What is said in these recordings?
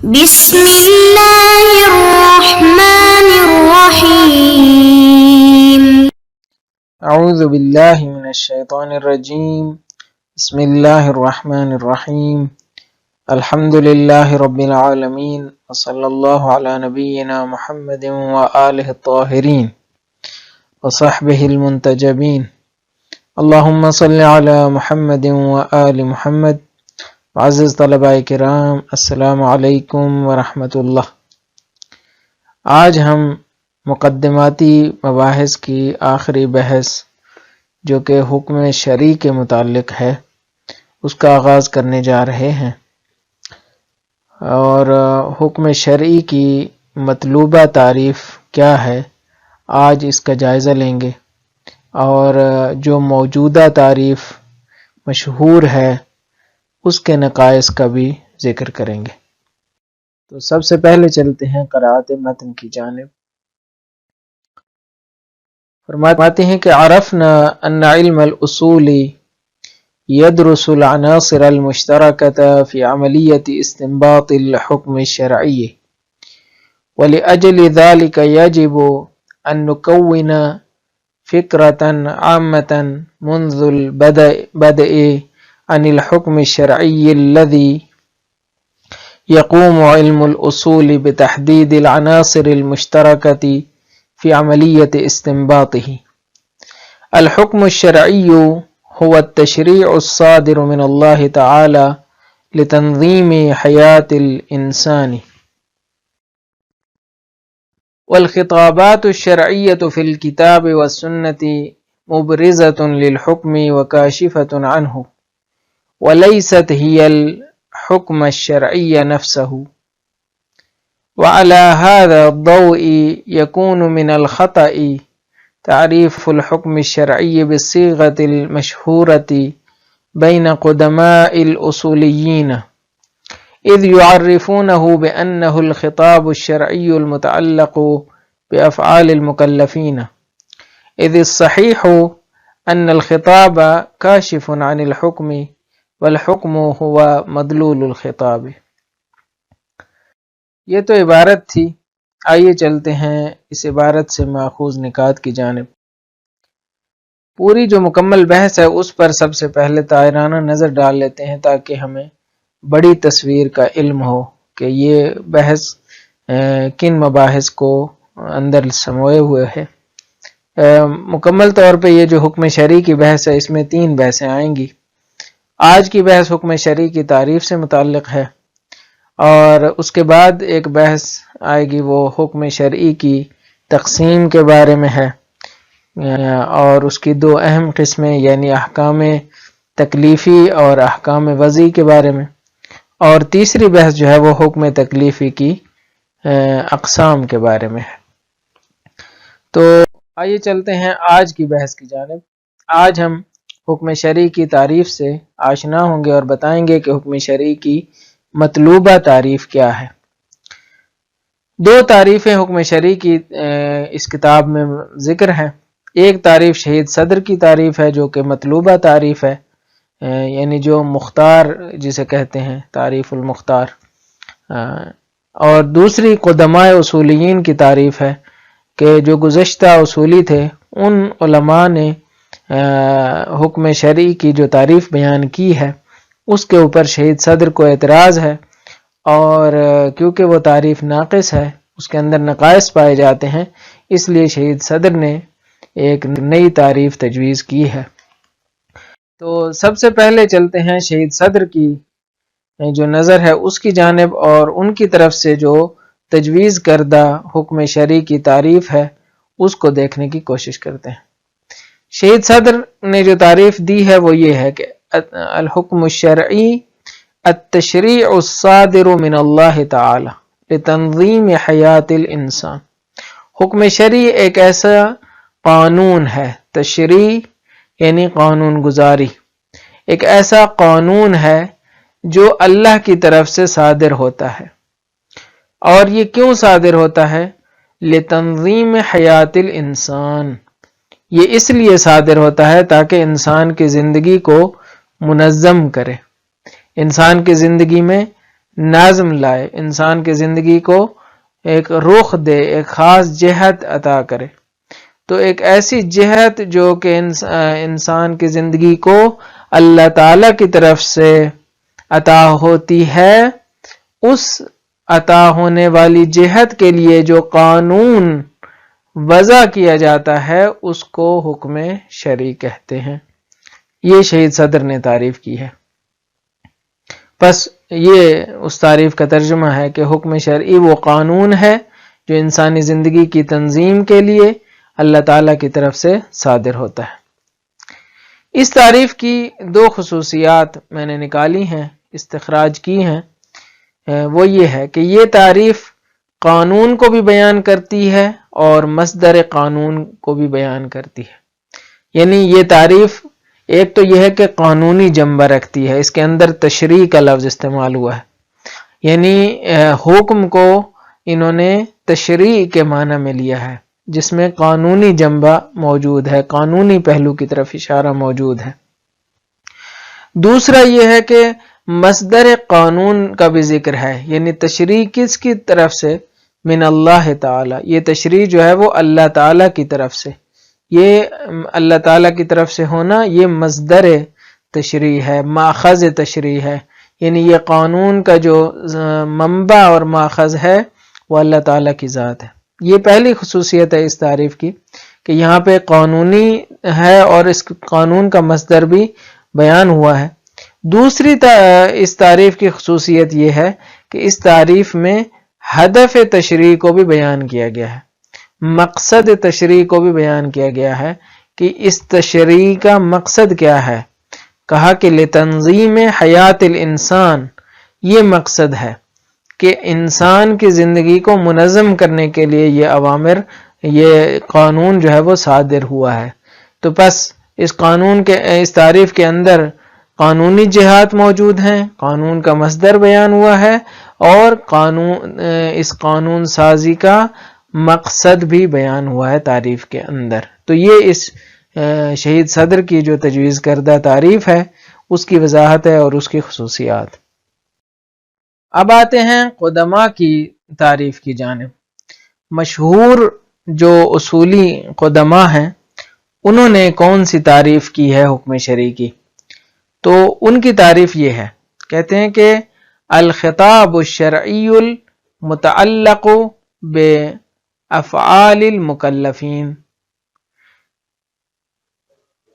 بسم الله الرحمن الرحيم. اعوذ باللہ من الشیطان الرجیم. بسم اللہ الرحمن الرحیم. الحمد للہ رب العالمین وصلی اللہ علی نبینا محمد وآلہ الطاہرین وصحبہ المنتجبین. اللہم صلی علی محمد وآل محمد. معزز طلباء کرام، السلام علیکم ورحمۃ اللہ. آج ہم مقدماتی مباحث کی آخری بحث جو کہ حکم شرعی کے متعلق ہے اس کا آغاز کرنے جا رہے ہیں، اور حکم شرعی کی مطلوبہ تعریف کیا ہے آج اس کا جائزہ لیں گے، اور جو موجودہ تعریف مشہور ہے اس کے نقائص کا بھی ذکر کریں گے. تو سب سے پہلے چلتے ہیں قراءت متن کی جانب. فرماتے ہیں کہ عرفنا ان علم الاصول يدرس العناصر المشتركة في عملية استنباط الحكم الشرعي، ولأجل ذلك يجب أن نكون فكرة عامة منذ البدء عن الحكم الشرعي الذي يقوم علم الأصول بتحديد العناصر المشتركة في عملية استنباطه. الحكم الشرعي هو التشريع الصادر من الله تعالى لتنظيم حياة الإنسان، والخطابات الشرعية في الكتاب والسنة مبرزة للحكم وكاشفة عنه، وليست هي الحكم الشرعي نفسه. وعلى هذا الضوء يكون من الخطأ تعريف الحكم الشرعي بالصيغة المشهورة بين قدماء الأصوليين، إذ يعرفونه بأنه الخطاب الشرعي المتعلق بأفعال المكلفين، إذ الصحيح أن الخطاب كاشف عن الحكم والحكم هو مدلول الخطاب. یہ تو عبارت تھی، آئیے چلتے ہیں اس عبارت سے ماخوذ نکات کی جانب. پوری جو مکمل بحث ہے اس پر سب سے پہلے طائرانہ نظر ڈال لیتے ہیں تاکہ ہمیں بڑی تصویر کا علم ہو کہ یہ بحث کن مباحث کو اندر سموئے ہوئے ہے. مکمل طور پہ یہ جو حکم شرعی کی بحث ہے اس میں 3 بحثیں آئیں گی. آج کی بحث حکم شرعی کی تعریف سے متعلق ہے، اور اس کے بعد ایک بحث آئے گی وہ حکم شرعی کی تقسیم کے بارے میں ہے، اور اس کی 2 اہم قسمیں یعنی احکام تکلیفی اور احکام وضعی کے بارے میں، اور تیسری بحث جو ہے وہ حکم تکلیفی کی اقسام کے بارے میں ہے. تو آئیے چلتے ہیں آج کی بحث کی جانب. آج ہم حکم شرعی کی تعریف سے آشنا ہوں گے اور بتائیں گے کہ حکم شرعی کی مطلوبہ تعریف کیا ہے. 2 تعریفیں حکم شرعی کی اس کتاب میں ذکر ہیں. ایک تعریف شہید صدر کی تعریف ہے جو کہ مطلوبہ تعریف ہے، یعنی جو مختار جسے کہتے ہیں تعریف المختار، اور دوسری قدماء اصولیین کی تعریف ہے کہ جو گزشتہ اصولی تھے ان علماء نے حکم شرعی کی جو تعریف بیان کی ہے اس کے اوپر شہید صدر کو اعتراض ہے، اور کیونکہ وہ تعریف ناقص ہے، اس کے اندر نقائص پائے جاتے ہیں، اس لیے شہید صدر نے ایک نئی تعریف تجویز کی ہے. تو سب سے پہلے چلتے ہیں شہید صدر کی جو نظر ہے اس کی جانب، اور ان کی طرف سے جو تجویز کردہ حکم شرعی کی تعریف ہے اس کو دیکھنے کی کوشش کرتے ہیں. شہید صدر نے جو تعریف دی ہے وہ یہ ہے کہ الحکم الشرعی التشریع الصادر من اللہ تعالی لتنظیم حیات الانسان. حکم شرعی ایک ایسا قانون ہے، تشریع یعنی قانون گزاری، ایک ایسا قانون ہے جو اللہ کی طرف سے صادر ہوتا ہے. اور یہ کیوں صادر ہوتا ہے؟ لتنظیم حیات الانسان، یہ اس لیے صادر ہوتا ہے تاکہ انسان کی زندگی کو منظم کرے، انسان کی زندگی میں نظم لائے، انسان کی زندگی کو ایک رخ دے، ایک خاص جہت عطا کرے۔ تو ایک ایسی جہت جو کہ انسان کی زندگی کو اللہ تعالی کی طرف سے عطا ہوتی ہے، اس عطا ہونے والی جہت کے لیے جو قانون وضع کیا جاتا ہے اس کو حکم شرعی کہتے ہیں۔ یہ شہید صدر نے تعریف کی ہے۔ بس یہ اس تعریف کا ترجمہ ہے کہ حکم شرعی وہ قانون ہے جو انسانی زندگی کی تنظیم کے لیے اللہ تعالیٰ کی طرف سے صادر ہوتا ہے۔ اس تعریف کی دو خصوصیات میں نے نکالی ہیں، استخراج کی ہیں۔ وہ یہ ہے کہ یہ تعریف قانون کو بھی بیان کرتی ہے اور مصدر قانون کو بھی بیان کرتی ہے۔ یعنی یہ تعریف ایک تو یہ ہے کہ قانونی جنبہ رکھتی ہے، اس کے اندر تشریع کا لفظ استعمال ہوا ہے، یعنی حکم کو انہوں نے تشریع کے معنی میں لیا ہے، جس میں قانونی جنبہ موجود ہے، قانونی پہلو کی طرف اشارہ موجود ہے۔ دوسرا یہ ہے کہ مصدر قانون کا بھی ذکر ہے، یعنی تشریع کس کی طرف سے؟ من اللہ تعالی، یہ تشریع جو ہے وہ اللہ تعالی کی طرف سے، یہ اللہ تعالی کی طرف سے ہونا یہ مصدر تشریع ہے، ماخذ تشریع ہے، یعنی یہ قانون کا جو منبع اور ماخذ ہے وہ اللہ تعالی کی ذات ہے۔ یہ پہلی خصوصیت ہے اس تعریف کی کہ یہاں پہ قانونی ہے اور اس قانون کا مصدر بھی بیان ہوا ہے۔ دوسری اس تعریف کی خصوصیت یہ ہے کہ اس تعریف میں ہدف تشریع کو بھی بیان کیا گیا ہے، مقصد تشریع کو بھی بیان کیا گیا ہے کہ اس تشریع کا مقصد کیا ہے۔ کہا کہ لتنظیم حیات الانسان، یہ مقصد ہے کہ انسان کی زندگی کو منظم کرنے کے لیے یہ اوامر، یہ قانون جو ہے وہ صادر ہوا ہے۔ تو بس اس قانون کے اس تعریف کے اندر قانونی جہات موجود ہیں، قانون کا مصدر بیان ہوا ہے اور اس قانون سازی کا مقصد بھی بیان ہوا ہے تعریف کے اندر۔ تو یہ اس شہید صدر کی جو تجویز کردہ تعریف ہے اس کی وضاحت ہے اور اس کی خصوصیات۔ اب آتے ہیں قدماء کی تعریف کی جانب۔ مشہور جو اصولی قدماء ہیں انہوں نے کون سی تعریف کی ہے حکم شرعی کی؟ تو ان کی تعریف یہ ہے، کہتے ہیں کہ الخطاب الشرعی المتعلق بافعال المکلفین،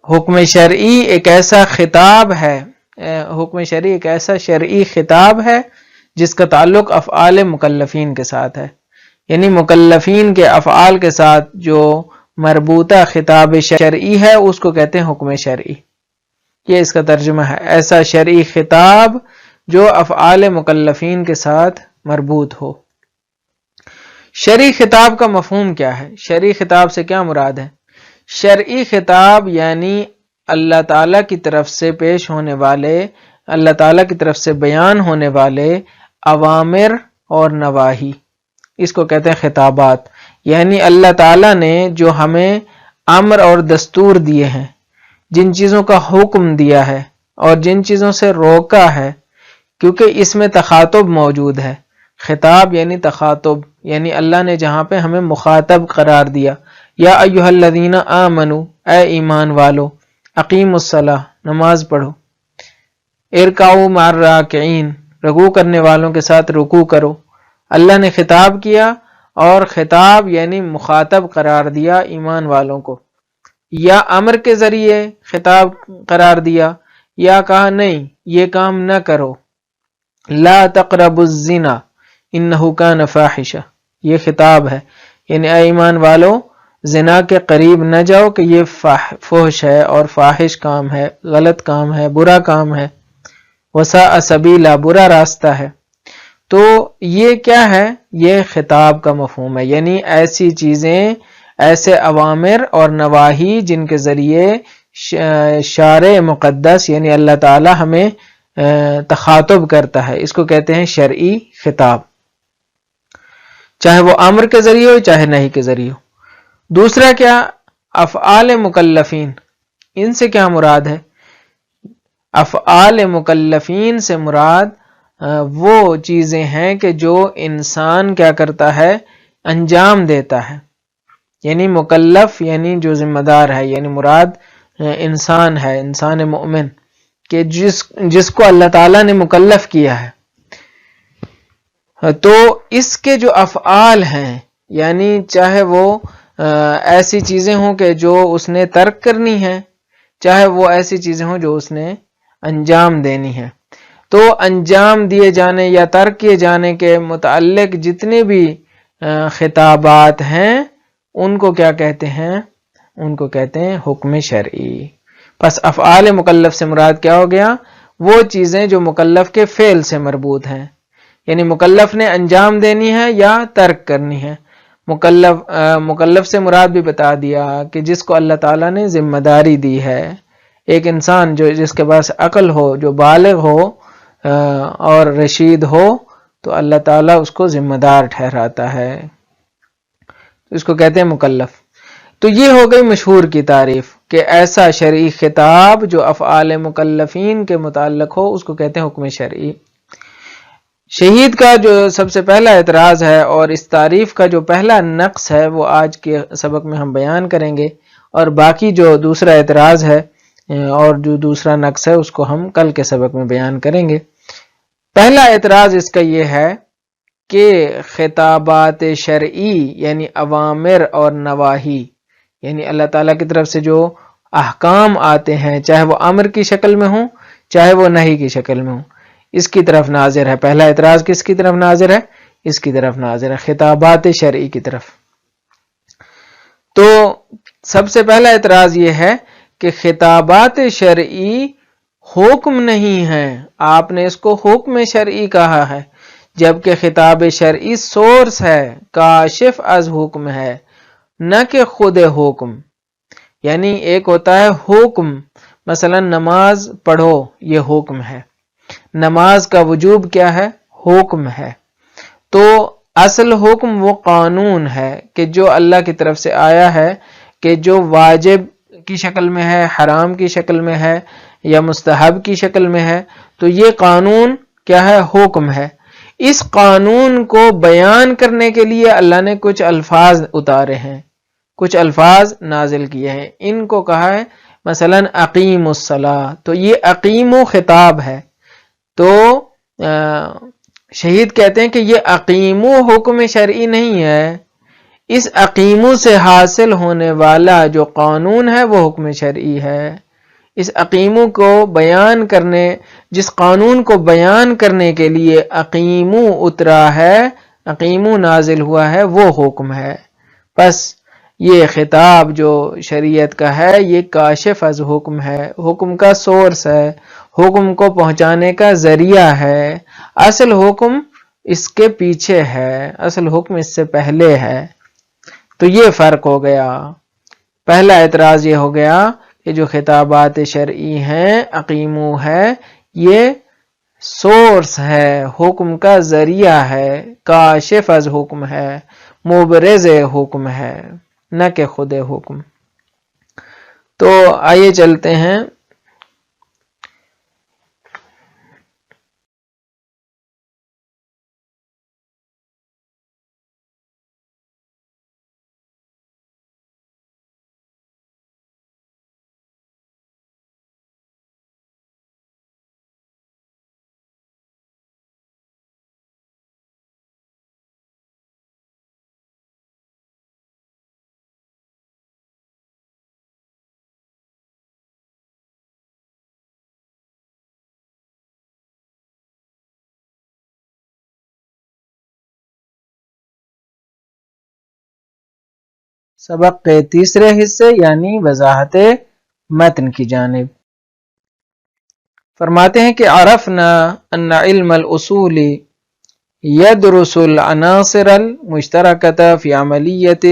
حکم شرعی ایک ایسا خطاب ہے، حکم شرعی ایک ایسا شرعی خطاب ہے جس کا تعلق افعال مکلفین کے ساتھ ہے، یعنی مکلفین کے افعال کے ساتھ جو مربوطہ خطاب شرعی ہے اس کو کہتے ہیں حکم شرعی۔ یہ اس کا ترجمہ ہے، ایسا شرعی خطاب جو افعال مکلفین کے ساتھ مربوط ہو۔ شرعی خطاب کا مفہوم کیا ہے؟ شرعی خطاب سے کیا مراد ہے؟ شرعی خطاب یعنی اللہ تعالیٰ کی طرف سے پیش ہونے والے، اللہ تعالیٰ کی طرف سے بیان ہونے والے اوامر اور نواہی، اس کو کہتے ہیں خطابات۔ یعنی اللہ تعالیٰ نے جو ہمیں امر اور دستور دیے ہیں، جن چیزوں کا حکم دیا ہے اور جن چیزوں سے روکا ہے، کیونکہ اس میں تخاطب موجود ہے۔ خطاب یعنی تخاطب، یعنی اللہ نے جہاں پہ ہمیں مخاطب قرار دیا، یا ایھا الذین آمنوا، اے ایمان والو، اقیموا الصلاۃ، نماز پڑھو، ارکعوا مع الراکعین، رکوع کرنے والوں کے ساتھ رکوع کرو۔ اللہ نے خطاب کیا اور خطاب یعنی مخاطب قرار دیا ایمان والوں کو، یا امر کے ذریعے خطاب قرار دیا، یا کہا نہیں یہ کام نہ کرو، لا تقربوا الزنا انہ کان فاحشہ، یہ خطاب ہے، یعنی اے ایمان والو زنا کے قریب نہ جاؤ کہ یہ فحش ہے اور فاحش کام ہے، غلط کام ہے، برا کام ہے، وساء سبیلا، برا راستہ ہے۔ تو یہ کیا ہے؟ یہ خطاب کا مفہوم ہے، یعنی ایسی چیزیں، ایسے اوامر اور نواہی جن کے ذریعے شارع مقدس یعنی اللہ تعالی ہمیں تخاطب کرتا ہے، اس کو کہتے ہیں شرعی خطاب، چاہے وہ امر کے ذریعے ہو چاہے نہی کے ذریعے ہو۔ دوسرا کیا؟ افعال مکلفین، ان سے کیا مراد ہے؟ افعال مکلفین سے مراد وہ چیزیں ہیں کہ جو انسان کیا کرتا ہے، انجام دیتا ہے. یعنی مکلف یعنی جو ذمہ دار ہے، یعنی مراد انسان ہے، انسان مومن، کہ جس کو اللہ تعالیٰ نے مکلف کیا ہے. تو اس کے جو افعال ہیں، یعنی چاہے وہ ایسی چیزیں ہوں کہ جو اس نے ترک کرنی ہے، چاہے وہ ایسی چیزیں ہوں جو اس نے انجام دینی ہے. تو انجام دیے جانے یا ترک کیے جانے کے متعلق جتنے بھی خطابات ہیں ان کو کیا کہتے ہیں؟ ان کو کہتے ہیں حکم شرعی. پس افعال مکلف سے مراد کیا ہو گیا؟ وہ چیزیں جو مکلف کے فعل سے مربوط ہیں، یعنی مکلف نے انجام دینی ہے یا ترک کرنی ہے. مکلف سے مراد بھی بتا دیا کہ جس کو اللہ تعالیٰ نے ذمہ داری دی ہے. ایک انسان جس کے پاس عقل ہو، جو بالغ ہو اور رشید ہو، تو اللہ تعالیٰ اس کو ذمہ دار ٹھہراتا ہے، اس کو کہتے ہیں مکلف. تو یہ ہو گئی مشہور کی تعریف کہ ایسا شرعی خطاب جو افعال مکلفین کے متعلق ہو اس کو کہتے ہیں حکم شرعی. شہید کا جو سب سے پہلا اعتراض ہے اور اس تعریف کا جو پہلا نقص ہے وہ آج کے سبق میں ہم بیان کریں گے، اور باقی جو دوسرا اعتراض ہے اور جو دوسرا نقص ہے اس کو ہم کل کے سبق میں بیان کریں گے. پہلا اعتراض اس کا یہ ہے کہ خطابات شرعی یعنی اوامر اور نواہی، یعنی اللہ تعالیٰ کی طرف سے جو احکام آتے ہیں، چاہے وہ امر کی شکل میں ہوں چاہے وہ نہی کی شکل میں ہوں، اس کی طرف ناظر ہے. پہلا اعتراض کس کی طرف ناظر ہے؟ اس کی طرف ناظر ہے، خطابات شرعی کی طرف. تو سب سے پہلا اعتراض یہ ہے کہ خطابات شرعی حکم نہیں ہے، آپ نے اس کو حکم شرعی کہا ہے، جبکہ خطاب شرعی سورس ہے، کاشف از حکم ہے، نہ کہ خود حکم. یعنی ایک ہوتا ہے حکم، مثلا نماز پڑھو، یہ حکم ہے. نماز کا وجوب کیا ہے؟ حکم ہے. تو اصل حکم وہ قانون ہے کہ جو اللہ کی طرف سے آیا ہے، کہ جو واجب کی شکل میں ہے، حرام کی شکل میں ہے یا مستحب کی شکل میں ہے. تو یہ قانون کیا ہے؟ حکم ہے. اس قانون کو بیان کرنے کے لیے اللہ نے کچھ الفاظ اتارے ہیں، کچھ الفاظ نازل کیے ہیں. ان کو کہا ہے مثلا اقیم الصلاۃ، تو یہ اقیم و خطاب ہے. تو شہید کہتے ہیں کہ یہ اقیمو حکم شرعی نہیں ہے، اس اقیمو سے حاصل ہونے والا جو قانون ہے وہ حکم شرعی ہے. اس اقیمو کو بیان کرنے، جس قانون کو بیان کرنے کے لیے اقیمو اترا ہے، اقیمو نازل ہوا ہے، وہ حکم ہے. پس یہ خطاب جو شریعت کا ہے یہ کاشف از حکم ہے، حکم کا سورس ہے، حکم کو پہنچانے کا ذریعہ ہے. اصل حکم اس کے پیچھے ہے، اصل حکم اس سے پہلے ہے. تو یہ فرق ہو گیا. پہلا اعتراض یہ ہو گیا کہ جو خطابات شرعی ہیں، اقیمو ہے، یہ سورس ہے، حکم کا ذریعہ ہے، کاشف از حکم ہے، مبرز حکم ہے، نہ کہ خود حکم. تو آئیے چلتے ہیں سبق کے تیسرے حصے یعنی وضاحت متن کی جانب. فرماتے ہیں کہ عرفنا ان علم الاصول يدرس العناصر المشترکة فی عملیت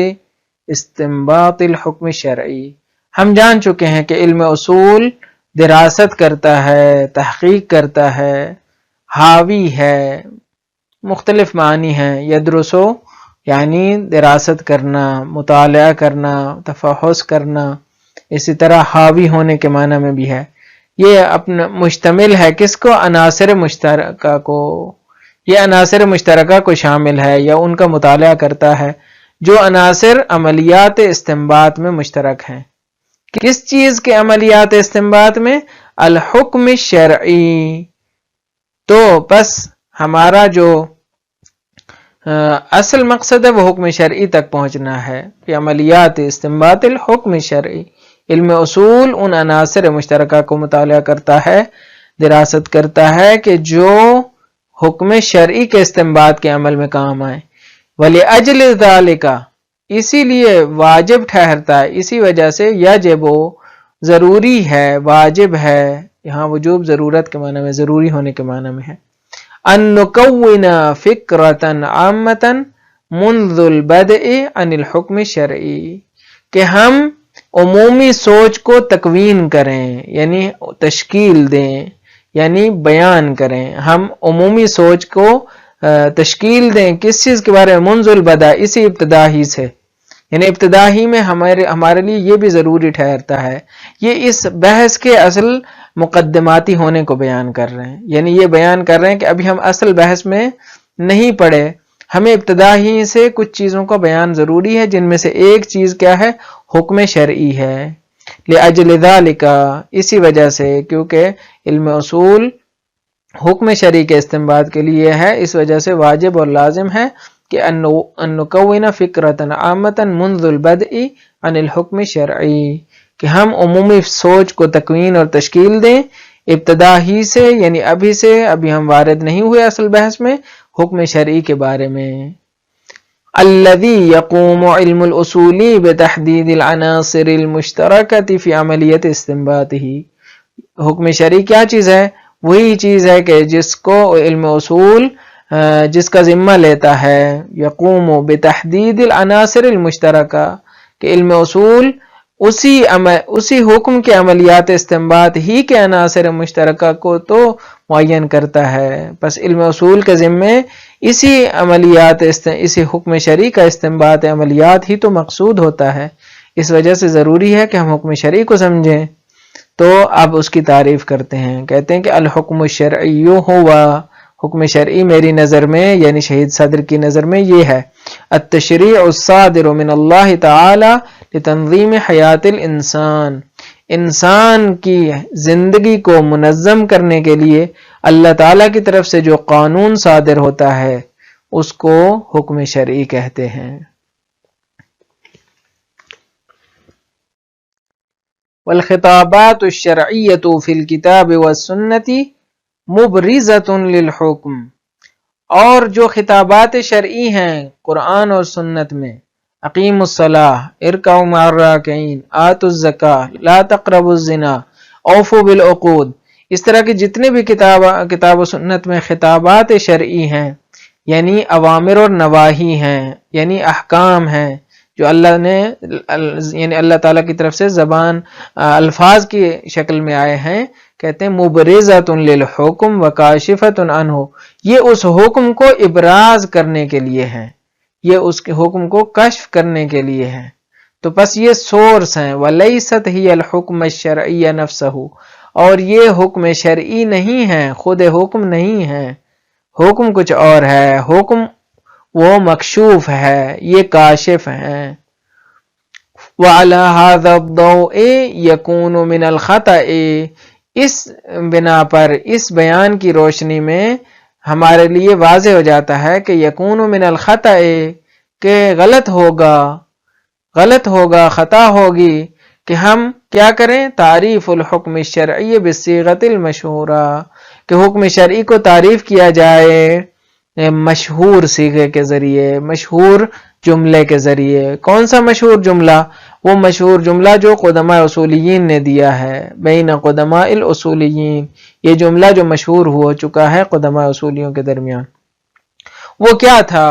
استنباط الحکم الشرعی. ہم جان چکے ہیں کہ علم اصول دراست کرتا ہے، تحقیق کرتا ہے، حاوی ہے، مختلف معنی ہیں. یدرسو یعنی دراست کرنا، مطالعہ کرنا، تفحص کرنا، اسی طرح حاوی ہونے کے معنی میں بھی ہے یہ اپنا مشتمل ہے کس کو؟ عناصر مشترکہ کو. یہ عناصر مشترکہ کو شامل ہے یا ان کا مطالعہ کرتا ہے جو عناصر عملیات استنباط میں مشترک ہیں. کس چیز کے عملیات استنباط میں؟ الحکم الشرعی. تو بس ہمارا جو اصل مقصد ہے وہ حکم شرعی تک پہنچنا ہے. کہ عملیات استنباط الحکم شرعی، علم اصول ان عناصر مشترکہ کو مطالعہ کرتا ہے، دراست کرتا ہے کہ جو حکم شرعی کے استنباط کے عمل میں کام آئے. وَلِأَجْلِ ذَلِكَ، اسی لیے واجب ٹھہرتا ہے، اسی وجہ سے یجب ضروری ہے، واجب ہے، یہاں وجوب ضرورت کے معنی میں، ضروری ہونے کے معنی میں ہے. ان نکون فکرۃ عامۃ منذ البدء عن الحکم الشرعی، کہ ہم عمومی سوچ کو تکوین کریں، یعنی تشکیل دیں، یعنی بیان کریں. ہم عمومی سوچ کو تشکیل دیں کس چیز کے بارے میں؟ منذ البدء، اسی ابتدا ہی سے، یعنی ابتدا ہی میں ہمارے لیے یہ بھی ضروری ٹھہرتا ہے. یہ اس بحث کے اصل مقدماتی ہونے کو بیان کر رہے ہیں، یعنی یہ بیان کر رہے ہیں کہ ابھی ہم اصل بحث میں نہیں پڑے، ہمیں ابتدا ہی سے کچھ چیزوں کا بیان ضروری ہے، جن میں سے ایک چیز کیا ہے؟ حکم شرعی ہے. لِأَجْلِ ذَلِكَ، اسی وجہ سے، کیونکہ علم اصول حکم شرعی کے استنباط کے لیے ہے، اس وجہ سے واجب اور لازم ہے کہ ان نکون فکرۃ عامۃ منذ البدء عن الحکم الشرعی، کہ ہم عمومی سوچ کو تکوین اور تشکیل دیں ابتدا ہی سے، یعنی ابھی سے، ابھی ہم وارد نہیں ہوئے اصل بحث میں حکم شرعی کے بارے میں. الذي يقوم علم الاصول بتحديد العناصر المشتركة في عملية استنباطه. حکم شرعی کیا چیز ہے؟ وہی چیز ہے کہ جس کو علم اصول جس کا ذمہ لیتا ہے، یقوم بتحدید العناصر المشترکہ، کہ علم اصول اسی حکم کے عملیات استنباط ہی کے عناصر مشترکہ کو تو معین کرتا ہے. پس علم اصول کے ذمے اسی حکم شرعی کا استنباط عملیات ہی تو مقصود ہوتا ہے. اس وجہ سے ضروری ہے کہ ہم حکم شرعی کو سمجھیں. تو اب اس کی تعریف کرتے ہیں، کہتے ہیں کہ الحکم الشرعی ہوا، حکم شرعی میری نظر میں، یعنی شہید صدر کی نظر میں یہ ہے: التشریع الصادر من اللہ تعالی لتنظیم حیات الانسان، انسان کی زندگی کو منظم کرنے کے لیے اللہ تعالی کی طرف سے جو قانون صادر ہوتا ہے اس کو حکم شرعی کہتے ہیں. والخطابات الشرعیۃ فی الکتاب والسنۃ مبرزۃ للحکم، اور جو خطابات شرعی ہیں قرآن اور سنت میں، اقیموا الصلاۃ، ارکعوا مع الراکعین، آتوا الزکاۃ، لا تقربوا الزنا، اوفوا بالعقود، اس طرح کی جتنے بھی کتاب و سنت میں خطابات شرعی ہیں، یعنی اوامر اور نواہی ہیں، یعنی احکام ہیں جو اللہ نے، یعنی اللہ تعالیٰ کی طرف سے زبان الفاظ کی شکل میں آئے ہیں، کہتے ہیں مبرزۃ للحکم وکاشفۃ عنہ، یہ اس حکم کو ابراز کرنے کے لیے ہیں، یہ اس کے حکم کو کشف کرنے کے لیے ہیں. تو پس یہ سورس ہیں. ولیست ہی الحکم الشرعی نفسہ، اور یہ حکم شرعی نہیں ہے، خود حکم نہیں ہے، حکم کچھ اور ہے، حکم وہ مکشوف ہے، یہ کاشف ہیں. وعلی ھذا الضوء یکون من الخطأ، اس بنا پر، اس بیان کی روشنی میں ہمارے لیے واضح ہو جاتا ہے کہ یکون من الخطأ، کہ غلط ہوگا، خطا ہوگی کہ ہم کیا کریں؟ تعریف الحکم الشرعی بالصیغۃ المشہورہ، کہ حکم شرعی کو تعریف کیا جائے مشہور صیغے کے ذریعے، مشہور جملے کے ذریعے. کون سا مشہور جملہ؟ وہ مشہور جملہ جو قدماء اصولیین نے دیا ہے، بین قدماء الاصولیین، یہ جملہ جو مشہور ہو چکا ہے قدماء اصولیوں کے درمیان. وہ کیا تھا؟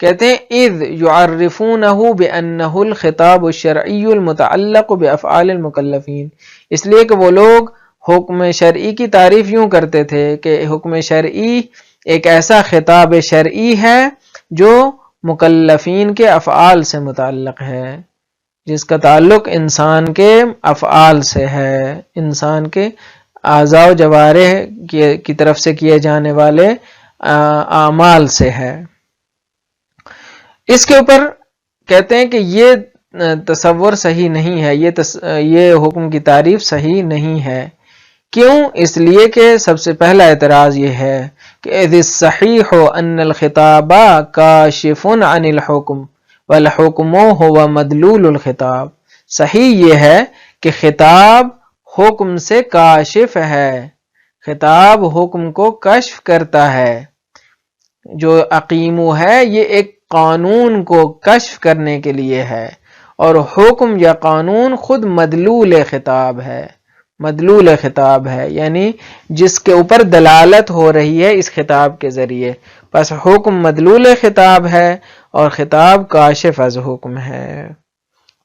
کہتے ہیں اذ یعرفونہ بانہ الخطاب الشرعی المتعلق بافعال المکلفین، اس لیے کہ وہ لوگ حکم شرعی کی تعریف یوں کرتے تھے کہ حکم شرعی ایک ایسا خطاب شرعی ہے جو مکلفین کے افعال سے متعلق ہے، جس کا تعلق انسان کے افعال سے ہے، انسان کے اعضاء و جوارح کی طرف سے کیے جانے والے اعمال سے ہے۔ اس کے اوپر کہتے ہیں کہ یہ تصور صحیح نہیں ہے، یہ حکم کی تعریف صحیح نہیں ہے۔ کیوں؟ اس لیے کہ سب سے پہلا اعتراض یہ ہے کہ اذ الصحیح ان الخطاب کاشف عن الحکم والحکم هو مدلول الخطاب۔ صحیح یہ ہے کہ خطاب حکم سے کاشف ہے، خطاب حکم کو کشف کرتا ہے۔ جو اقیمو ہے یہ ایک قانون کو کشف کرنے کے لیے ہے، اور حکم یا قانون خود مدلول خطاب ہے، مدلول خطاب ہے، یعنی جس کے اوپر دلالت ہو رہی ہے اس خطاب کے ذریعے۔ پس حکم مدلول خطاب ہے اور خطاب کاشف از حکم ہے۔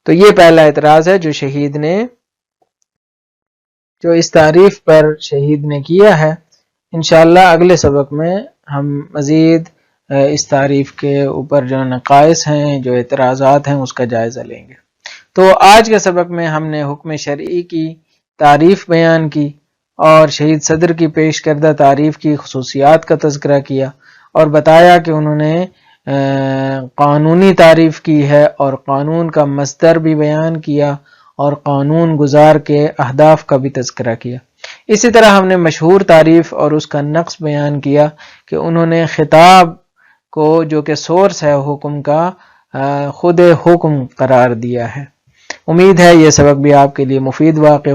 تو یہ پہلا اعتراض ہے جو اس تعریف پر شہید نے کیا ہے۔ انشاءاللہ اگلے سبق میں ہم مزید اس تعریف کے اوپر جو نقائص ہیں، جو اعتراضات ہیں، اس کا جائزہ لیں گے۔ تو آج کے سبق میں ہم نے حکم شرعی کی تعریف بیان کی اور شہید صدر کی پیش کردہ تعریف کی خصوصیات کا تذکرہ کیا، اور بتایا کہ انہوں نے قانونی تعریف کی ہے اور قانون کا مصدر بھی بیان کیا اور قانون گزار کے اہداف کا بھی تذکرہ کیا۔ اسی طرح ہم نے مشہور تعریف اور اس کا نقص بیان کیا کہ انہوں نے خطاب کو جو کہ سورس ہے حکم کا خود حکم قرار دیا ہے۔ امید ہے یہ سبق بھی آپ کے لیے مفید واقع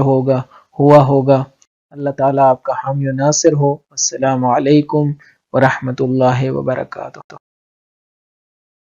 ہوا ہوگا۔ اللہ تعالیٰ آپ کا حامی و ناصر ہو۔ السلام علیکم ورحمۃ اللہ وبرکاتہ۔